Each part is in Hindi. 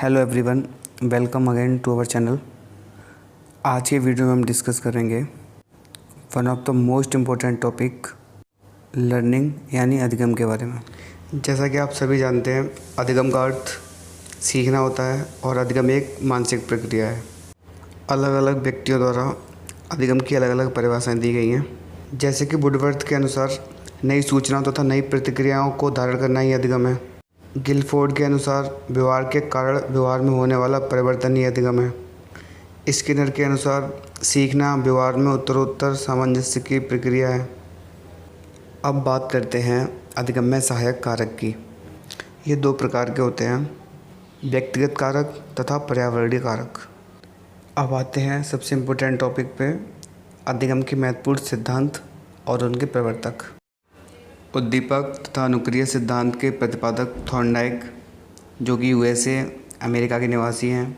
Hello everyone, welcome again to our channel. आज के वीडियो में हम डिस्कस करेंगे one of the most important topic learning यानी अधिगम के बारे में। जैसा कि आप सभी जानते हैं, अधिगम का अर्थ सीखना होता है और अधिगम एक मानसिक प्रक्रिया है। अलग अलग व्यक्तियों द्वारा अधिगम की अलग अलग परिभाषाएं दी गई हैं। जैसे कि वुडवर्थ के अनुसार नई सूचनाओं तथा नई प्रतिक्रियाओं को धारण करना ही अधिगम है। गिलफोर्ड के अनुसार व्यवहार के कारण व्यवहार में होने वाला परिवर्तन ही अधिगम है। स्किनर के अनुसार सीखना व्यवहार में उत्तरोत्तर सामंजस्य की प्रक्रिया है। अब बात करते हैं अधिगम में सहायक कारक की। ये दो प्रकार के होते हैं, व्यक्तिगत कारक तथा पर्यावरणीय कारक। अब आते हैं सबसे इम्पोर्टेंट टॉपिक पे, अधिगम के महत्वपूर्ण सिद्धांत और उनके प्रवर्तक। उद्दीपक तथा अनुक्रिय सिद्धांत के प्रतिपादक थॉर्नडाइक, जो कि यूएसए अमेरिका के निवासी हैं,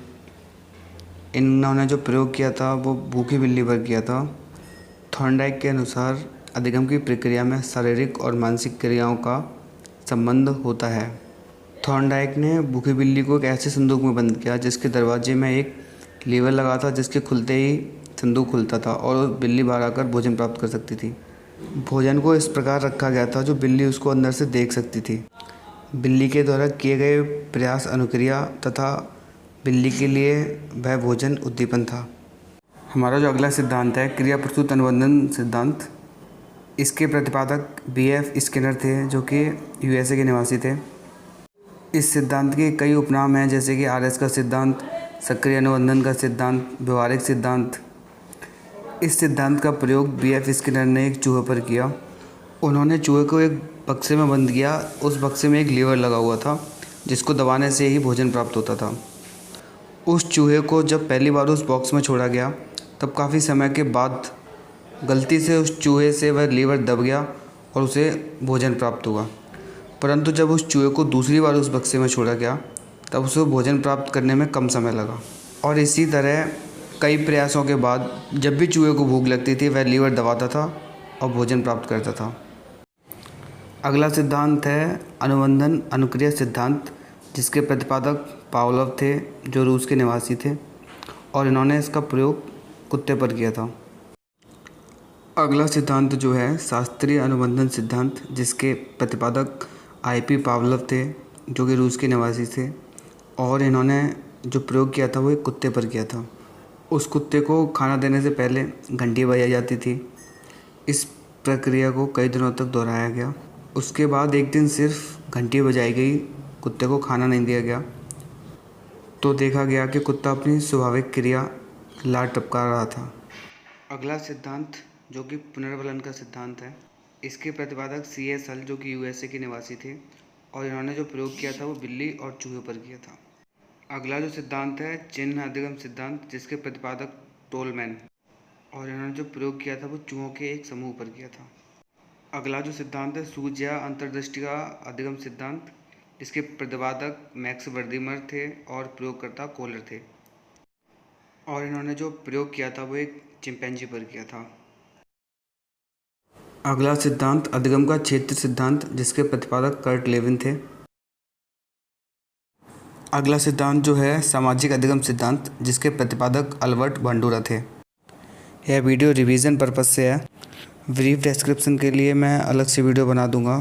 इन्होंने जो प्रयोग किया था वो भूखी बिल्ली पर किया था। थॉर्नडाइक के अनुसार अधिगम की प्रक्रिया में शारीरिक और मानसिक क्रियाओं का संबंध होता है। थॉर्नडाइक ने भूखी बिल्ली को एक ऐसे संदूक में बंद किया जिसके दरवाजे में एक लीवर लगा था, जिसके खुलते ही संदूक खुलता था और बिल्ली बाहर आकर भोजन प्राप्त कर सकती थी। भोजन को इस प्रकार रखा गया था जो बिल्ली उसको अंदर से देख सकती थी। बिल्ली के द्वारा किए गए प्रयास अनुक्रिया तथा बिल्ली के लिए वह भोजन उद्दीपन था। हमारा जो अगला सिद्धांत है, क्रिया प्रस्तुत अनुबंधन सिद्धांत, इसके प्रतिपादक बीएफ स्किनर थे, जो कि यूएसए के निवासी थे। इस सिद्धांत के कई उपनाम हैं, जैसे कि आरएस का सिद्धांत, सक्रिय अनुबंधन का सिद्धांत, व्यवहारिक सिद्धांत। इस सिद्धांत का प्रयोग बीएफ स्किनर ने एक चूहे पर किया। उन्होंने चूहे को एक बक्से में बंद किया। उस बक्से में एक लीवर लगा हुआ था जिसको दबाने से ही भोजन प्राप्त होता था। उस चूहे को जब पहली बार उस बॉक्स में छोड़ा गया, तब काफ़ी समय के बाद गलती से उस चूहे से वह लीवर दब गया और उसे भोजन प्राप्त हुआ। परंतु जब उस चूहे को दूसरी बार उस बक्से में छोड़ा गया, तब उसे भोजन प्राप्त करने में कम समय लगा। और इसी तरह कई प्रयासों के बाद जब भी चूहे को भूख लगती थी, वह लीवर दबाता था और भोजन प्राप्त करता था। अगला सिद्धांत है अनुबंधन अनुक्रिया सिद्धांत, जिसके प्रतिपादक पावलोव थे, जो रूस के निवासी थे, और इन्होंने इसका प्रयोग कुत्ते पर किया था। अगला सिद्धांत जो है शास्त्रीय अनुबंधन सिद्धांत, जिसके प्रतिपादक आईपी पावलोव थे, जो कि रूस के निवासी थे, और इन्होंने जो प्रयोग किया था वो एक कुत्ते पर किया था। उस कुत्ते को खाना देने से पहले घंटी बजाई जाती थी। इस प्रक्रिया को कई दिनों तक दोहराया गया। उसके बाद एक दिन सिर्फ घंटी बजाई गई, कुत्ते को खाना नहीं दिया गया, तो देखा गया कि कुत्ता अपनी स्वाभाविक क्रिया लार टपका रहा था। अगला सिद्धांत जो कि पुनर्वलन का सिद्धांत है, इसके प्रतिपादक सीएस हल, जो कि यूएसए के निवासी थे, और इन्होंने जो प्रयोग किया था वो बिल्ली और चूहे पर किया था। अगला जो सिद्धांत है चिन्ह अधिगम सिद्धांत, जिसके प्रतिपादक टोलमैन, और इन्होंने जो प्रयोग किया था वो चूहों के एक समूह पर किया था। अगला जो सिद्धांत है सूझ या अंतर्दृष्टि का अधिगम सिद्धांत, जिसके प्रतिपादक मैक्स वर्दीमर थे और प्रयोगकर्ता कोलर थे, और इन्होंने जो प्रयोग किया था वो एक चिंपैंजी पर किया था। अगला सिद्धांत अधिगम का क्षेत्र सिद्धांत, जिसके प्रतिपादक कर्ट लेविन थे। अगला सिद्धांत जो है सामाजिक अधिगम सिद्धांत, जिसके प्रतिपादक अल्बर्ट बांडुरा थे। यह वीडियो रिवीजन पर्पस से है। ब्रीफ डिस्क्रिप्शन के लिए मैं अलग से वीडियो बना दूंगा।